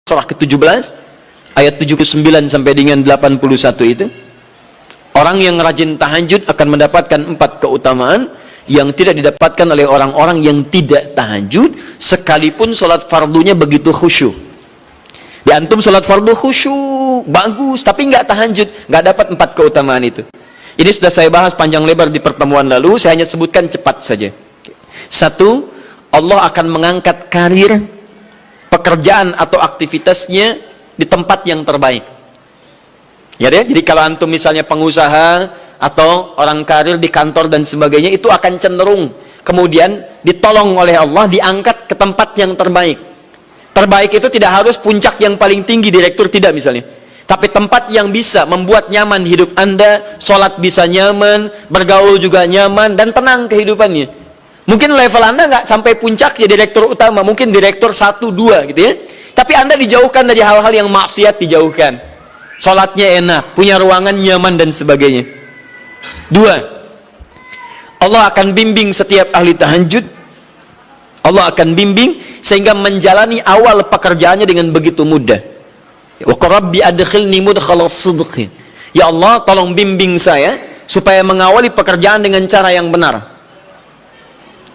surah ke-17 ayat 79 sampai dengan 81 itu, orang yang rajin tahajud akan mendapatkan 4 keutamaan yang tidak didapatkan oleh orang-orang yang tidak tahajud sekalipun sholat fardunya begitu khusyuk. Di antum sholat fardu khusyuk bagus tapi nggak tahajud, nggak dapat 4 keutamaan itu. Ini sudah saya bahas panjang lebar di pertemuan lalu, saya hanya sebutkan cepat saja. Satu, Allah akan mengangkat karir, pekerjaan atau aktivitasnya di tempat yang terbaik. Ya deh, jadi kalau antum misalnya pengusaha atau orang karir di kantor dan sebagainya, itu akan cenderung kemudian ditolong oleh Allah, diangkat ke tempat yang terbaik. Terbaik itu tidak harus puncak yang paling tinggi, direktur tidak misalnya, tapi tempat yang bisa membuat nyaman hidup Anda, sholat bisa nyaman, bergaul juga nyaman, dan tenang kehidupannya. Mungkin level Anda nggak sampai puncak ya direktur utama, mungkin direktur 1, 2 gitu ya, tapi Anda dijauhkan dari hal-hal yang maksiat, dijauhkan, sholatnya enak, punya ruangan nyaman dan sebagainya. 2, Allah akan bimbing setiap ahli tahajud, Allah akan bimbing sehingga menjalani awal pekerjaannya dengan begitu mudah. Wa rabbi adkhilni mudkhalas sidqin, ya Allah tolong bimbing saya supaya mengawali pekerjaan dengan cara yang benar.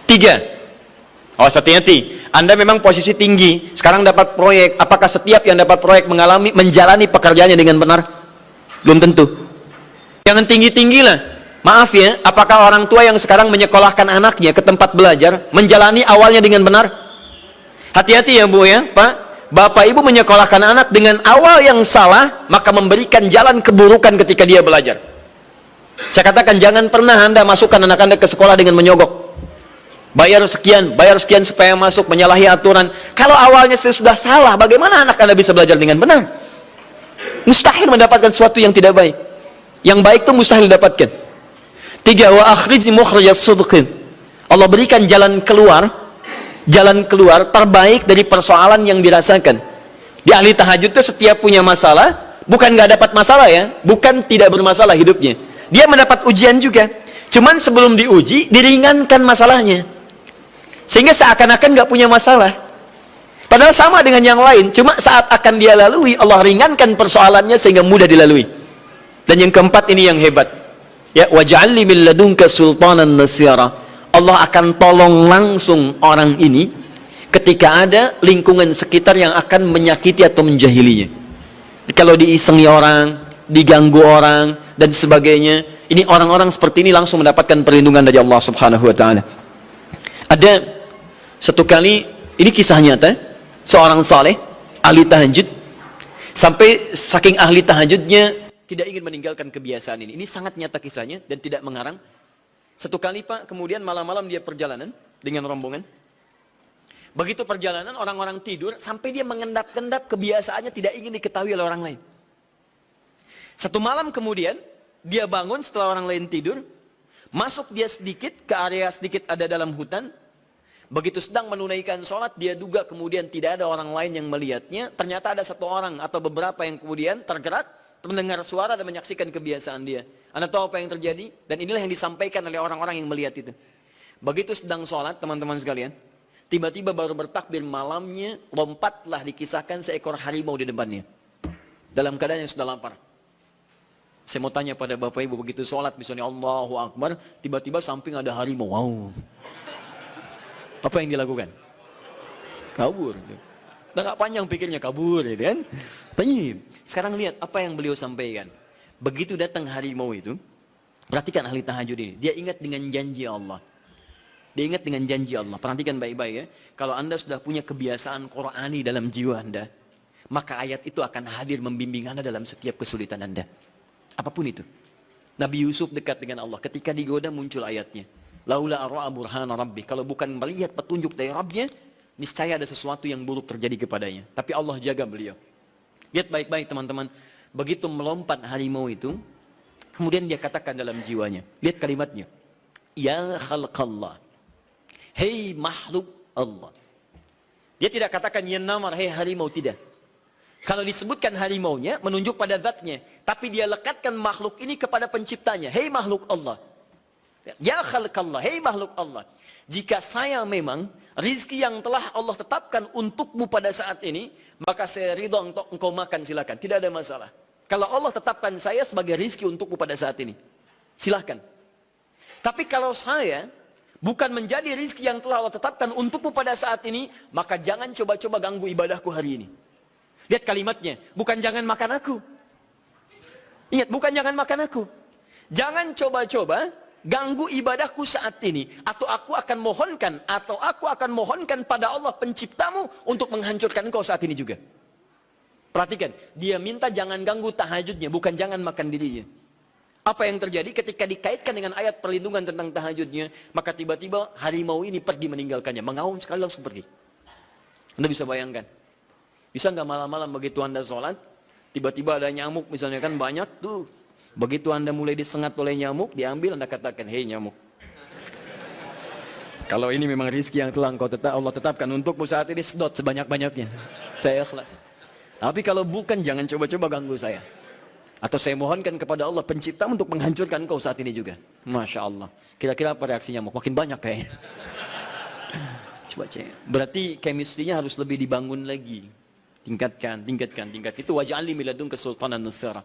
3, hati-hati, Anda memang posisi tinggi, sekarang dapat proyek, apakah setiap yang dapat proyek menjalani pekerjaannya dengan benar? Belum tentu. Jangan tinggi-tinggi lah. Maaf ya, apakah orang tua yang sekarang menyekolahkan anaknya ke tempat belajar menjalani awalnya dengan benar? Hati-hati ya Bu ya, Pak. Bapak Ibu menyekolahkan anak dengan awal yang salah, maka memberikan jalan keburukan ketika dia belajar. Saya katakan jangan pernah Anda masukkan anak Anda ke sekolah dengan menyogok. Bayar sekian supaya masuk, menyalahi aturan. Kalau awalnya sudah salah, bagaimana anak Anda bisa belajar dengan benar? Mustahil mendapatkan sesuatu yang tidak baik. Yang baik itu mustahil didapatkan. 3, wa akhrijni mukhrajaz sidqin, Allah berikan jalan keluar terbaik dari persoalan yang dirasakan. Di ahli tahajud itu setiap punya masalah, bukan nggak dapat masalah ya, bukan tidak bermasalah hidupnya. Dia mendapat ujian juga. Cuman sebelum diuji, diringankan masalahnya. Sehingga seakan-akan nggak punya masalah. Padahal sama dengan yang lain, cuma saat akan dia lalui, Allah ringankan persoalannya sehingga mudah dilalui. Dan yang keempat ini yang hebat. Ya, waj'alni min ladunka sultanan nasira. Allah akan tolong langsung orang ini ketika ada lingkungan sekitar yang akan menyakiti atau menjahilinya. Kalau diisengi orang, diganggu orang dan sebagainya, ini orang-orang seperti ini langsung mendapatkan perlindungan dari Allah Subhanahu wa taala. Ada satu kali, ini kisah nyata, seorang saleh ahli tahajud, sampai saking ahli tahajudnya tidak ingin meninggalkan kebiasaan ini. Ini sangat nyata kisahnya dan tidak mengarang. Satu kali Pak, kemudian malam-malam dia perjalanan dengan rombongan. Begitu perjalanan, orang-orang tidur, sampai dia mengendap-endap, kebiasaannya tidak ingin diketahui oleh orang lain. Satu malam kemudian, dia bangun setelah orang lain tidur, masuk dia sedikit ke area sedikit ada dalam hutan. Begitu sedang menunaikan sholat, dia duga kemudian tidak ada orang lain yang melihatnya. Ternyata ada satu orang atau beberapa yang kemudian tergerak, mendengar suara dan menyaksikan kebiasaan dia. Anda tahu apa yang terjadi? Dan inilah yang disampaikan oleh orang-orang yang melihat itu. Begitu sedang sholat, teman-teman sekalian, tiba-tiba baru bertakbir malamnya, lompatlah dikisahkan seekor harimau di depannya. Dalam keadaan yang sudah lapar. Saya mau tanya pada Bapak Ibu, begitu sholat misalnya Allahu Akbar, tiba-tiba samping ada harimau. Wow. Apa yang dilakukan? Kabur. Udah gak panjang pikirnya, kabur ya kan? Tapi sekarang lihat apa yang beliau sampaikan. Begitu datang harimau itu, perhatikan ahli tahajud ini, dia ingat dengan janji Allah. Dia ingat dengan janji Allah. Perhatikan baik-baik ya. Kalau Anda sudah punya kebiasaan Qur'ani dalam jiwa Anda, maka ayat itu akan hadir membimbing Anda dalam setiap kesulitan Anda. Apapun itu. Nabi Yusuf dekat dengan Allah. Ketika digoda muncul ayatnya. Laula arra'a burhana rabbi. Kalau bukan melihat petunjuk dari Rabbnya, niscaya ada sesuatu yang buruk terjadi kepadanya. Tapi Allah jaga beliau. Lihat baik-baik teman-teman. Begitu melompat harimau itu, kemudian dia katakan dalam jiwanya. Lihat kalimatnya. Ya khalqallah. Hei makhluk Allah. Dia tidak katakan ya namar, hei harimau, tidak. Kalau disebutkan harimaunya, menunjuk pada zatnya. Tapi dia lekatkan makhluk ini kepada penciptanya. Hei makhluk Allah. Ya khalqallah, hei makhluk Allah. Jika saya memang rizki yang telah Allah tetapkan untukmu pada saat ini, maka saya ridho untuk engkau makan, silakan, tidak ada masalah. Kalau Allah tetapkan saya sebagai rizki untukmu pada saat ini, silahkan. Tapi kalau saya bukan menjadi rizki yang telah Allah tetapkan untukmu pada saat ini, maka jangan coba-coba ganggu ibadahku hari ini. Lihat kalimatnya, bukan jangan makan aku. Ingat, bukan jangan makan aku. Jangan coba-coba ganggu ibadahku saat ini, atau aku akan mohonkan pada Allah penciptamu untuk menghancurkan engkau saat ini juga. Perhatikan, dia minta jangan ganggu tahajudnya, bukan jangan makan dirinya. Apa yang terjadi ketika dikaitkan dengan ayat perlindungan tentang tahajudnya, maka tiba-tiba harimau ini pergi meninggalkannya, mengaum sekali langsung pergi. Anda bisa bayangkan, bisa nggak malam-malam begitu Anda sholat, tiba-tiba ada nyamuk misalnya, kan banyak tuh. Begitu Anda mulai disengat oleh nyamuk, diambil, Anda katakan, hei nyamuk, kalau ini memang rizki yang telah Allah tetapkan untukmu saat ini, sedot sebanyak-banyaknya, saya ikhlas. Tapi kalau bukan, jangan coba-coba ganggu saya. Atau saya mohonkan kepada Allah pencipta untuk menghancurkan kau saat ini juga. Masya Allah. Kira-kira apa reaksi nyamuk? Makin banyak kayaknya. Coba cek. Berarti chemistry-nya harus lebih dibangun lagi. Tingkatkan. Itu waj'alni min ladunka sultanan nasira.